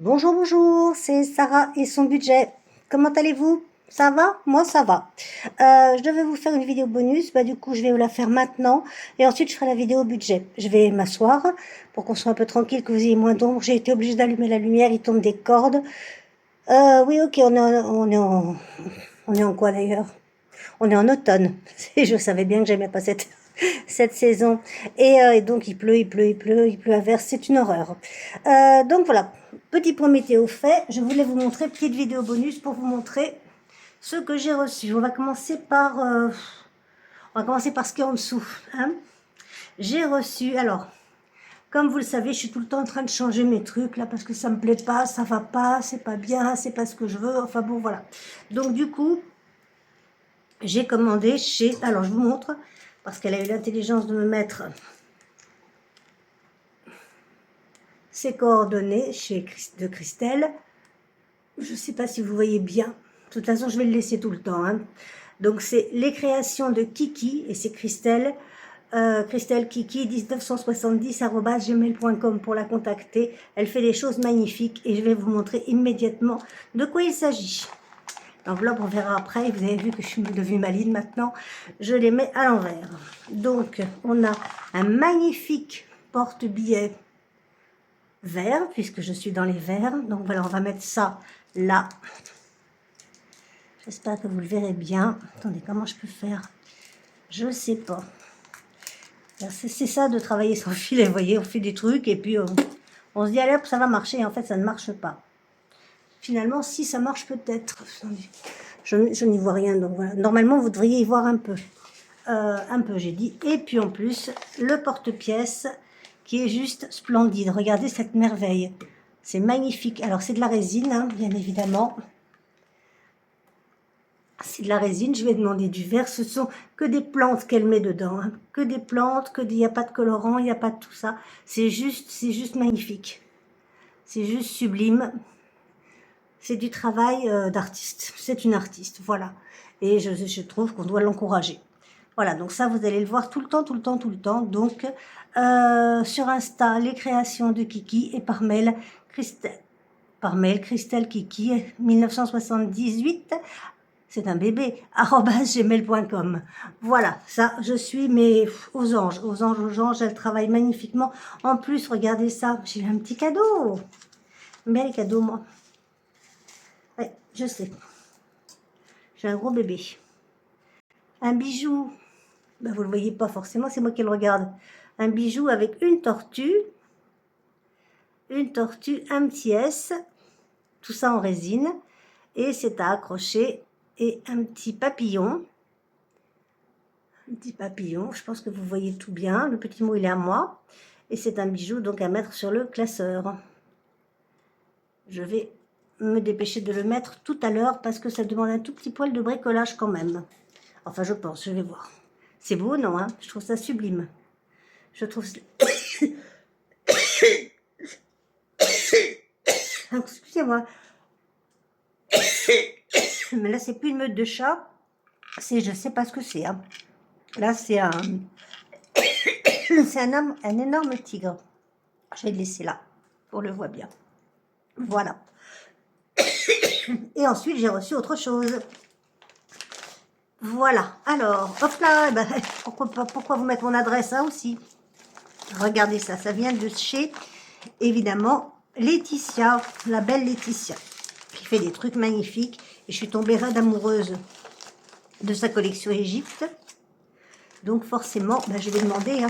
Bonjour, bonjour, c'est Sarah et son budget. Comment allez-vous? Ça va? Moi, ça va. Je devais vous faire une vidéo bonus, du coup, je vais vous la faire maintenant et ensuite je ferai la vidéo budget. Je vais m'asseoir pour qu'on soit un peu tranquille, que vous ayez moins d'ombre. J'ai été obligée d'allumer la lumière, il tombe des cordes. Oui, ok, on est en quoi d'ailleurs? On est en automne. Je savais bien que j'aimais pas cette saison. Et donc il pleut à verse, c'est une horreur. Donc voilà, petit point météo fait. Je voulais vous montrer, petite vidéo bonus pour vous montrer ce que j'ai reçu. On va commencer par ce qu'il y a en dessous. Hein. J'ai reçu, alors, comme vous le savez, je suis tout le temps en train de changer mes trucs là parce que ça me plaît pas, ça va pas, c'est pas bien, c'est pas ce que je veux. Enfin bon, voilà. Donc du coup, j'ai commandé chez... Alors, je vous montre, parce qu'elle a eu l'intelligence de me mettre ses coordonnées de Christelle. Je ne sais pas si vous voyez bien. De toute façon, je vais le laisser tout le temps. Hein. Donc, c'est les créations de Kiki, et c'est Christelle. Christelle Kiki 1970@gmail.com pour la contacter. Elle fait des choses magnifiques et je vais vous montrer immédiatement de quoi il s'agit. L'enveloppe, on verra après. Vous avez vu que je suis devenue maline maintenant. Je les mets à l'envers. Donc, on a un magnifique porte-billets vert, puisque je suis dans les verts. Donc, voilà, on va mettre ça là. J'espère que vous le verrez bien. Attendez, comment je peux faire? Je ne sais pas. C'est ça de travailler sans filet. Vous voyez, on fait des trucs et puis on se dit, allez hop, ça va marcher. Et en fait, ça ne marche pas. Finalement, si ça marche peut-être. Je n'y vois rien, donc voilà. Normalement, vous devriez y voir un peu. J'ai dit. Et puis en plus, le porte-pièce qui est juste splendide. Regardez cette merveille. C'est magnifique. Alors, c'est de la résine, hein, bien évidemment. C'est de la résine. Je vais demander du verre. Ce sont que des plantes qu'elle met dedans. Hein. Que des plantes, il n'y a pas de colorant, il n'y a pas de tout ça. C'est juste magnifique. C'est juste sublime. C'est du travail d'artiste. C'est une artiste, voilà. Et je trouve qu'on doit l'encourager. Voilà, donc ça, vous allez le voir tout le temps, tout le temps, tout le temps. Donc, sur Insta, les créations de Kiki et par mail, Christelle Kiki, 1978, c'est un bébé, @gmail.com. Voilà, ça, je suis, mais aux anges, aux anges, aux anges, elle travaille magnifiquement. En plus, regardez ça, j'ai eu un petit cadeau. J'aime bien les cadeaux, moi. Ouais, je sais. J'ai un gros bébé. Un bijou. Ben, vous ne le voyez pas forcément, c'est moi qui le regarde. Un bijou avec une tortue, un petit S, tout ça en résine. Et c'est à accrocher. Et un petit papillon. Un petit papillon, je pense que vous voyez tout bien. Le petit mot, il est à moi. Et c'est un bijou donc à mettre sur le classeur. Je vais me dépêcher de le mettre tout à l'heure parce que ça demande un tout petit poil de bricolage quand même. Enfin, je pense, je vais voir. C'est beau, non hein? Je trouve ça sublime. Je trouve... Excusez-moi. Mais là, c'est plus une meute de chat. C'est, je sais pas ce que c'est. Hein. Là, c'est un... c'est un énorme tigre. Je vais le laisser là. On le voit bien. Voilà. Et ensuite, j'ai reçu autre chose. Voilà. Alors, hop là. Ben, pourquoi vous mettre mon adresse hein, aussi? Regardez ça. Ça vient de chez, évidemment, Laetitia. La belle Laetitia. Qui fait des trucs magnifiques. Et je suis tombée raide amoureuse de sa collection Égypte. Donc, forcément, ben, je vais demander... Hein.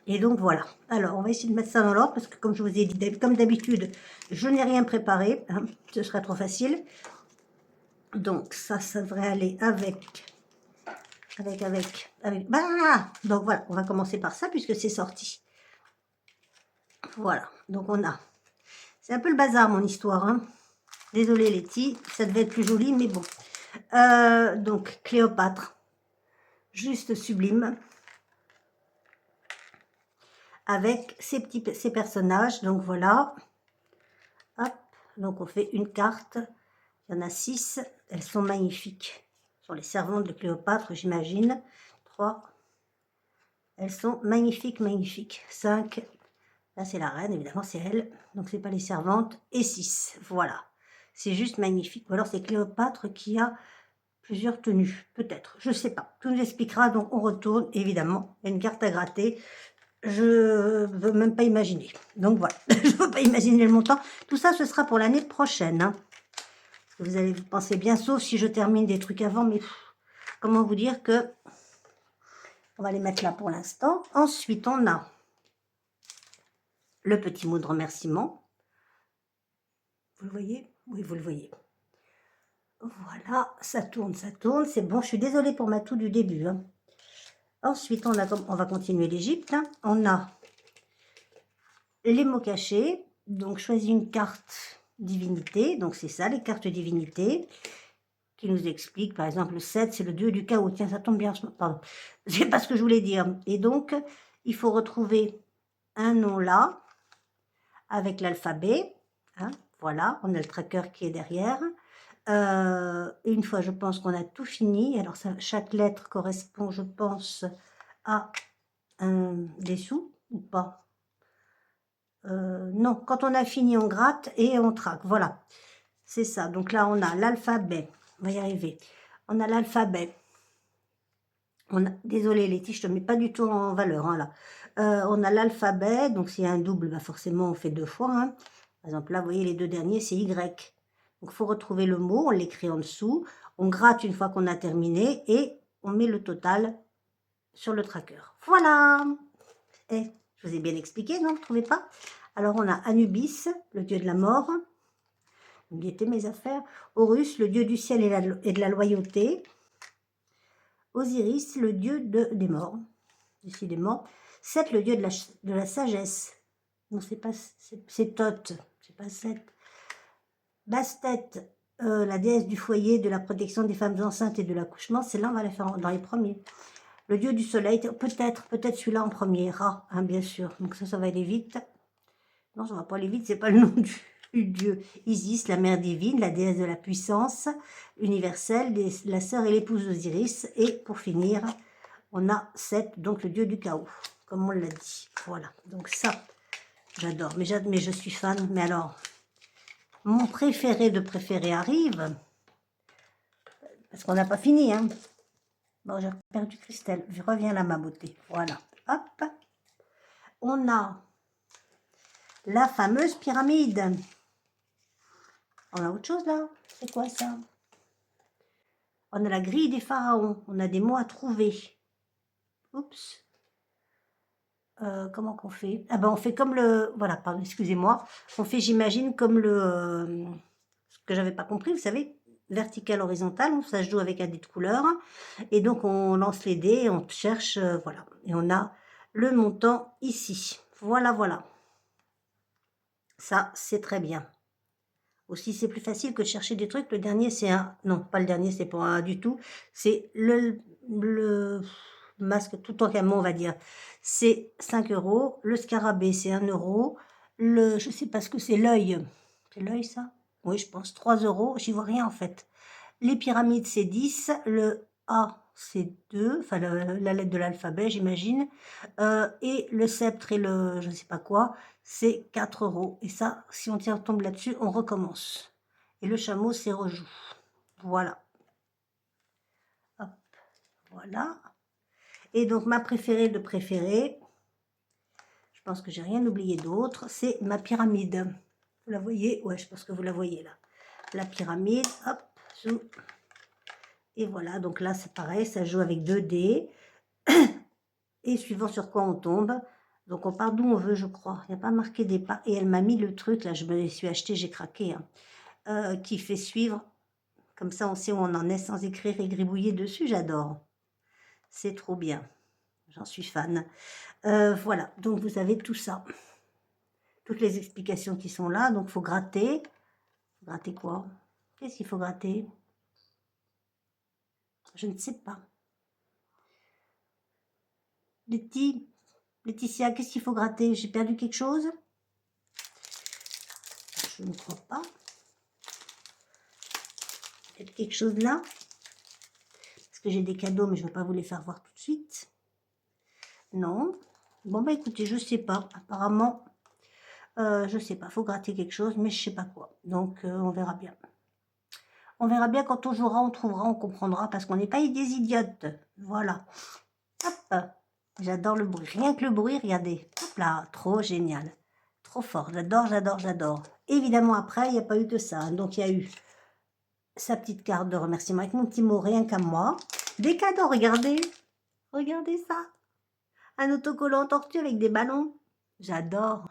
Et donc voilà. Alors, on va essayer de mettre ça dans l'ordre parce que comme je vous ai dit, comme d'habitude, je n'ai rien préparé. Hein, ce serait trop facile. Donc ça devrait aller avec. Bah, donc voilà, on va commencer par ça puisque c'est sorti. Voilà. Donc on a. C'est un peu le bazar mon histoire. Hein. Désolée Letty, ça devait être plus joli, mais bon. Donc Cléopâtre, juste sublime. Avec ces personnages, donc voilà. Hop, donc on fait une carte. Il y en a 6, elles sont magnifiques. Ce sont les servantes de Cléopâtre, j'imagine. 3, elles sont magnifiques, magnifiques. 5, Là, c'est la reine, évidemment, c'est elle. Donc, c'est pas les servantes. Et 6. Voilà. C'est juste magnifique. Ou alors, c'est Cléopâtre qui a plusieurs tenues. Peut-être. Je sais pas. Tout nous expliquera. Donc, on retourne. Évidemment, il y a une carte à gratter. Je veux même pas imaginer. Donc, voilà. Je veux pas imaginer le montant. Tout ça, ce sera pour l'année prochaine. Hein. Vous allez penser bien, sauf si je termine des trucs avant. Mais comment vous dire que... On va les mettre là pour l'instant. Ensuite, on a le petit mot de remerciement. Vous le voyez? Oui, vous le voyez. Voilà, ça tourne, c'est bon. Je suis désolée pour ma toux du début. Hein. Ensuite, on va continuer l'Égypte. Hein. On a les mots cachés. Donc, choisis une carte divinité. Donc, c'est ça, les cartes divinité qui nous expliquent. Par exemple, le 7, c'est le dieu du chaos. Tiens, ça tombe bien. Pardon, c'est pas ce que je voulais dire. Et donc, il faut retrouver un nom là avec l'alphabet. Hein. Voilà, on a le tracker qui est derrière. Une fois, je pense qu'on a tout fini. Alors, ça, chaque lettre correspond, je pense, à des sous ou pas. Non, quand on a fini, on gratte et on traque. Voilà, c'est ça. Donc là, on a l'alphabet. On va y arriver. On a l'alphabet. Désolé, Letty, je ne te mets pas du tout en valeur. Hein, là. On a l'alphabet. Donc, s'il y a un double, bah forcément, on fait 2 fois. Hein. Par exemple, là, vous voyez, les 2 derniers, c'est Y. Donc, il faut retrouver le mot, on l'écrit en dessous, on gratte une fois qu'on a terminé et on met le total sur le tracker. Voilà. Et je vous ai bien expliqué, non? Vous ne trouvez pas? Alors, on a Anubis, le dieu de la mort. Où étaient mes affaires? Horus, le dieu du ciel et de la loyauté. Osiris, le dieu des morts. Décidément. Seth, le dieu de la sagesse. Non, c'est pas... C'est Thoth. C'est pas Seth. Bastet, la déesse du foyer, de la protection des femmes enceintes et de l'accouchement, c'est là on va la faire dans les premiers. Le dieu du soleil, peut-être celui-là en premier, Ra, hein, bien sûr. Donc ça va aller vite. Non, ça va pas aller vite, c'est pas le nom du dieu. Isis, la mère divine, la déesse de la puissance universelle, la sœur et l'épouse d'Osiris. Et pour finir, on a Seth, donc le dieu du chaos, comme on l'a dit. Voilà, donc ça, j'adore. Mais je suis fan, mais alors... Mon préféré de préféré arrive, parce qu'on n'a pas fini, hein. Bon, j'ai perdu Christelle, je reviens là, ma beauté. Voilà, hop. On a la fameuse pyramide. On a autre chose là? C'est quoi ça? On a la grille des pharaons, on a des mots à trouver. Oups. Comment qu'on fait? Ah ben on fait comme le... Voilà, pardon, excusez-moi. On fait, j'imagine, comme le... ce que j'avais pas compris, vous savez, vertical, horizontal, ça se joue avec un dé de couleur. Et donc, on lance les dés, on cherche, voilà. Et on a le montant ici. Voilà, voilà. Ça, c'est très bien. Aussi, c'est plus facile que de chercher des trucs. Le dernier, c'est un... Non, pas le dernier, c'est pas un du tout. C'est le masque tout en camion, on va dire. C'est 5 €. Le scarabée, c'est 1 €. Je sais pas ce que c'est, l'œil. C'est l'œil, ça? Oui, je pense 3 €. J'y vois rien, en fait. Les pyramides, c'est 10. Le A, c'est 2. Enfin, la lettre de l'alphabet, j'imagine. Et le sceptre et le je ne sais pas quoi, c'est 4 €. Et ça, si on tombe là-dessus, on recommence. Et le chameau, c'est rejoue. Voilà. Hop, voilà. Et donc, ma préférée de préférée, je pense que j'ai rien oublié d'autre, c'est ma pyramide. Vous la voyez? Ouais, je pense que vous la voyez là. La pyramide, hop, zoom. Et voilà, donc là, c'est pareil, ça joue avec 2 dés. Et suivant sur quoi on tombe. Donc, on part d'où on veut, je crois. Il n'y a pas marqué départ. Et elle m'a mis le truc, là, je me les suis acheté, j'ai craqué, hein, qui fait suivre. Comme ça, on sait où on en est sans écrire et gribouiller dessus. J'adore. C'est trop bien. J'en suis fan. Voilà, donc vous avez tout ça. Toutes les explications qui sont là. Donc, il faut gratter. Gratter quoi? Qu'est-ce qu'il faut gratter? Je ne sais pas. Laetitia, qu'est-ce qu'il faut gratter? J'ai perdu quelque chose? Je ne crois pas. Il y a quelque chose là? Parce que j'ai des cadeaux, mais je ne vais pas vous les faire voir tout de suite. Non. Bon, bah écoutez, je ne sais pas. Apparemment, Je sais pas, faut gratter quelque chose, mais je sais pas quoi. Donc, on verra bien. On verra bien quand on jouera, on trouvera, on comprendra, parce qu'on n'est pas des idiotes. Voilà. Hop, j'adore le bruit. Rien que le bruit, regardez. Hop là, trop génial. Trop fort. J'adore, j'adore, j'adore. Évidemment, après, il n'y a pas eu que ça. Donc, il y a eu sa petite carte de remerciement avec mon petit mot, rien qu'à moi. Des cadeaux, regardez. Regardez ça. Un autocollant tortue avec des ballons. J'adore.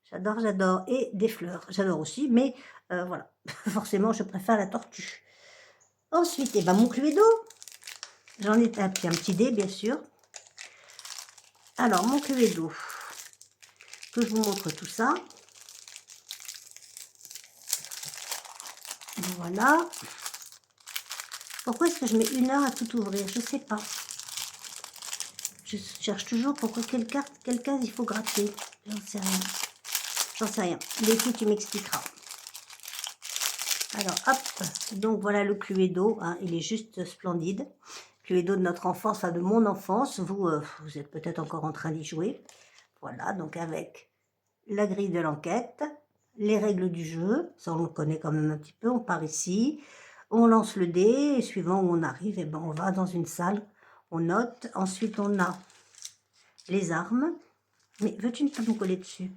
J'adore, j'adore. Et des fleurs. J'adore aussi, mais voilà. Forcément, je préfère la tortue. Ensuite, eh ben, mon Cluedo. J'en ai tapé un petit dé, bien sûr. Alors, mon Cluedo. Que je vous montre tout ça. Voilà. Pourquoi est-ce que je mets 1 heure à tout ouvrir? Je sais pas. Je cherche toujours pourquoi quelle carte, quelle case il faut gratter. J'en sais rien. J'en sais rien. L'été, tu m'expliqueras. Alors, hop. Donc, voilà le Cluedo. Hein, il est juste splendide. Cluedo de notre enfance, enfin de mon enfance. Vous, vous êtes peut-être encore en train d'y jouer. Voilà, donc avec la grille de l'enquête, les règles du jeu. Ça, on le connaît quand même un petit peu. On part ici. On lance le dé. Et suivant où on arrive, et ben, on va dans une salle. On note. Ensuite, on a les armes. Mais veux-tu ne pas me coller dessus?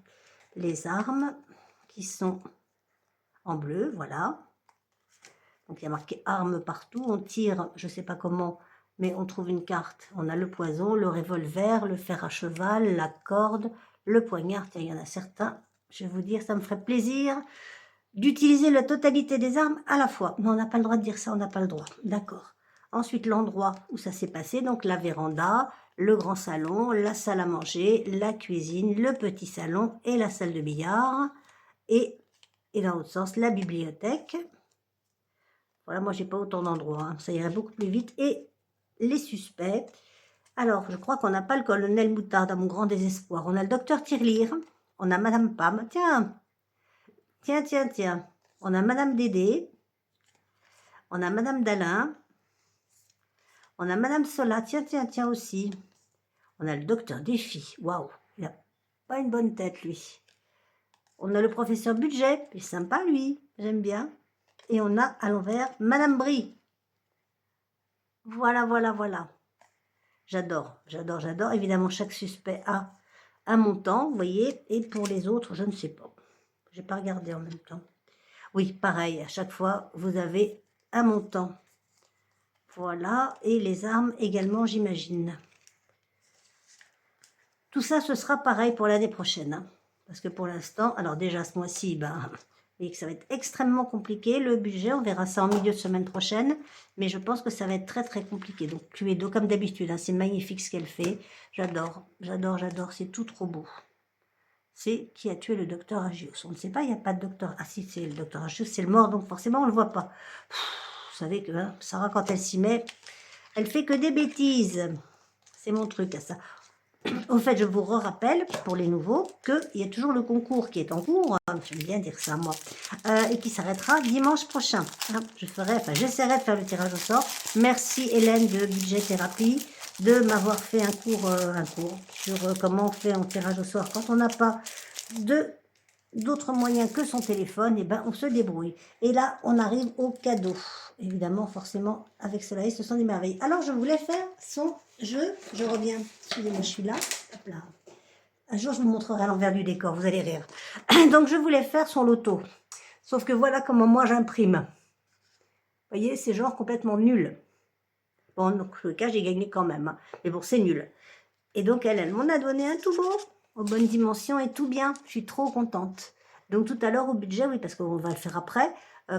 Les armes qui sont en bleu, voilà. Donc il y a marqué armes partout. On tire, je ne sais pas comment, mais on trouve une carte. On a le poison, le revolver, le fer à cheval, la corde, le poignard. Tiens, il y en a certains. Je vais vous dire, ça me ferait plaisir d'utiliser la totalité des armes à la fois. Mais on n'a pas le droit de dire ça, on n'a pas le droit. D'accord. Ensuite, l'endroit où ça s'est passé, donc la véranda, le grand salon, la salle à manger, la cuisine, le petit salon et la salle de billard. Et dans l'autre sens, la bibliothèque. Voilà, moi, j'ai pas autant d'endroits. Hein. Ça irait beaucoup plus vite. Et les suspects. Alors, je crois qu'on n'a pas le colonel Moutarde, à mon grand désespoir. On a le docteur Tirelire. On a Madame Pam. Tiens, tiens, tiens, tiens. On a Madame Dédé. On a Madame Dalin. On a Madame Sola. Tiens, tiens, tiens aussi. On a le docteur Défi. Waouh, il n'a pas une bonne tête, lui. On a le professeur Budget. Il est sympa, lui. J'aime bien. Et on a à l'envers Madame Brie. Voilà, voilà, voilà. J'adore, j'adore, j'adore. Évidemment, chaque suspect a un montant, vous voyez. Et pour les autres, je ne sais pas. Je n'ai pas regardé en même temps. Oui, pareil, à chaque fois, vous avez un montant. Voilà, et les armes également, j'imagine. Tout ça, ce sera pareil pour l'année prochaine. Hein, parce que pour l'instant, alors déjà ce mois-ci, ben, vous voyez que ça va être extrêmement compliqué. Le budget, on verra ça en milieu de semaine prochaine. Mais je pense que ça va être très très compliqué. Donc Cluedo, comme d'habitude, hein, c'est magnifique ce qu'elle fait. J'adore, j'adore, j'adore. C'est tout trop beau. C'est qui a tué le docteur Agios. On ne sait pas, il n'y a pas de docteur. Ah si, c'est le docteur Agios, c'est le mort, donc forcément on ne le voit pas. Vous savez que hein, Sarah, quand elle s'y met, elle fait que des bêtises. C'est mon truc à ça. Au fait, je vous rappelle, pour les nouveaux, qu'il y a toujours le concours qui est en cours. J'aime bien dire ça, moi. Et qui s'arrêtera dimanche prochain. J'essaierai de faire le tirage au sort. Merci Hélène de Budget Thérapie de m'avoir fait un cours sur comment on fait un tirage au sort quand on n'a pas d'autres moyens que son téléphone. Et ben, on se débrouille. Et là, on arrive au cadeau. Évidemment, forcément, avec cela, ce sont des merveilles. Alors, je voulais faire son jeu. Je reviens. Excusez-moi, je suis là. Hop là. Un jour, je vous montrerai à l'envers du décor. Vous allez rire. Donc, je voulais faire son loto. Sauf que voilà comment moi, j'imprime. Vous voyez, c'est genre complètement nul. Bon, donc, le cas, j'ai gagné quand même. Hein. Mais bon, c'est nul. Et donc, elle m'en a donné un tout beau, aux bonnes dimensions et tout bien. Je suis trop contente. Donc, tout à l'heure, au budget, oui, parce qu'on va le faire après.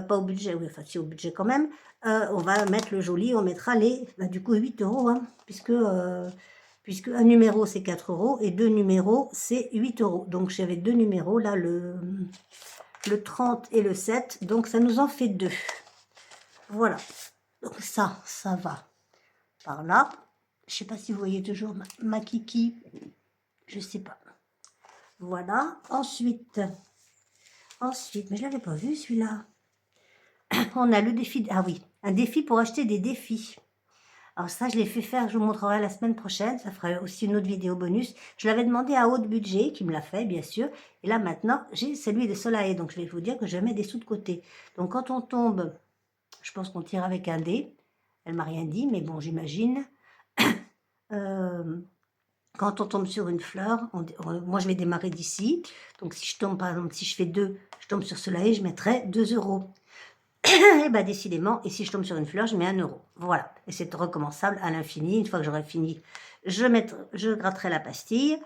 Pas au budget, oui, enfin, si au budget quand même. On va mettre le joli, on mettra les, du coup, 8 €, hein, puisque un numéro, c'est 4 € et 2 numéros, c'est 8 €. Donc, j'avais 2 numéros, là, le 30 et le 7. Donc, ça nous en fait 2. Voilà. Donc, ça va par là. Je ne sais pas si vous voyez toujours ma kiki. Je ne sais pas. Voilà. Ensuite, mais je ne l'avais pas vu celui-là. On a le défi. Ah oui, un défi pour acheter des défis. Alors ça, je l'ai fait faire, je vous montrerai la semaine prochaine, ça fera aussi une autre vidéo bonus. Je l'avais demandé à haut budget, qui me l'a fait, bien sûr. Et là, maintenant, j'ai celui de Solae, donc je vais vous dire que je mets des sous de côté. Donc quand on tombe, je pense qu'on tire avec un dé. Elle m'a rien dit, mais bon, j'imagine. Quand on tombe sur une fleur, moi je vais démarrer d'ici. Donc si je tombe, par exemple, si je fais 2, je tombe sur Solae, je mettrai 2 €. Et bien décidément, et si je tombe sur une fleur, je mets 1 €. Voilà, et c'est recommençable à l'infini. Une fois que j'aurai fini, je gratterai la pastille,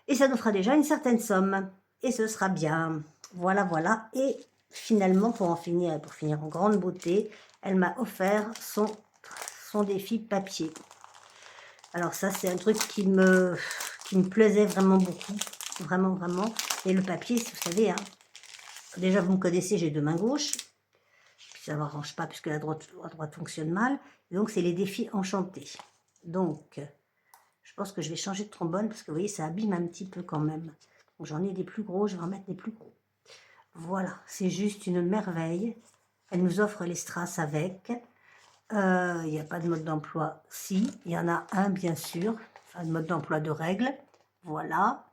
et ça nous fera déjà une certaine somme. Et ce sera bien. Voilà, voilà. Et finalement, pour finir en grande beauté, elle m'a offert son défi papier. Alors ça, c'est un truc qui me plaisait vraiment beaucoup. Vraiment, vraiment. Et le papier, vous savez, hein, déjà vous me connaissez, j'ai 2 mains gauches. Ça ne m'arrange pas puisque la droite fonctionne mal. Et donc, c'est les défis enchantés. Donc, je pense que je vais changer de trombone parce que vous voyez, ça abîme un petit peu quand même. Donc, j'en ai des plus gros, je vais en mettre des plus gros. Voilà, c'est juste une merveille. Elle nous offre les strass avec. Il n'y a pas de mode d'emploi. Si, il y en a un, bien sûr. Enfin, de mode d'emploi de règles. Voilà.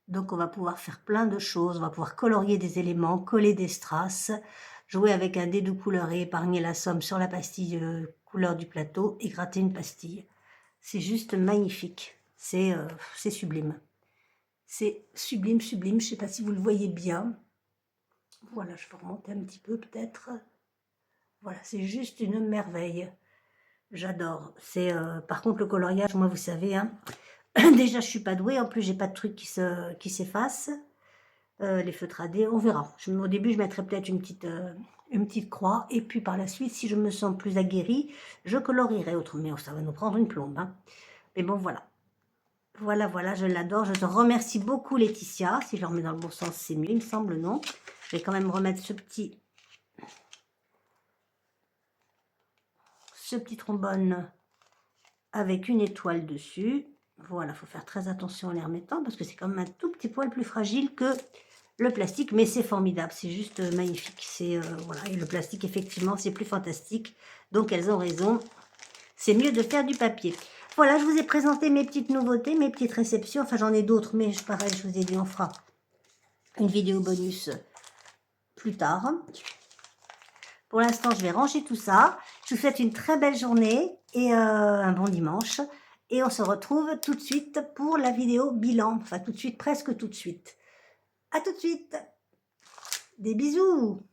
Donc, on va pouvoir faire plein de choses. On va pouvoir colorier des éléments, coller des strass, jouer avec un dé de couleur et épargner la somme sur la pastille couleur du plateau et gratter une pastille. C'est juste magnifique. C'est sublime. C'est sublime, sublime. Je ne sais pas si vous le voyez bien. Voilà, je vais remonter un petit peu peut-être. Voilà, c'est juste une merveille. J'adore. C'est par contre, le coloriage, moi, vous savez, hein, déjà, je suis pas douée. En plus, j'ai pas de truc qui s'efface. Les feutres à dés, on verra. Au début, je mettrai peut-être une petite croix. Et puis, par la suite, si je me sens plus aguerrie, je colorierai autrement. Ça va nous prendre une plombe. Hein. Mais bon, voilà. Voilà, voilà, je l'adore. Je te remercie beaucoup, Laetitia. Si je le remets dans le bon sens, c'est mieux, il me semble, non? Je vais quand même remettre ce petit trombone avec une étoile dessus. Voilà, il faut faire très attention en les remettant parce que c'est quand même un tout petit poil plus fragile que le plastique, mais c'est formidable, c'est juste magnifique. C'est voilà, et le plastique, effectivement, c'est plus fantastique. Donc, elles ont raison. C'est mieux de faire du papier. Voilà, je vous ai présenté mes petites nouveautés, mes petites réceptions. Enfin, j'en ai d'autres, mais pareil, je vous ai dit, on fera une vidéo bonus plus tard. Pour l'instant, je vais ranger tout ça. Je vous souhaite une très belle journée et un bon dimanche. Et on se retrouve tout de suite pour la vidéo bilan. Enfin, tout de suite, presque tout de suite. À tout de suite. Des bisous.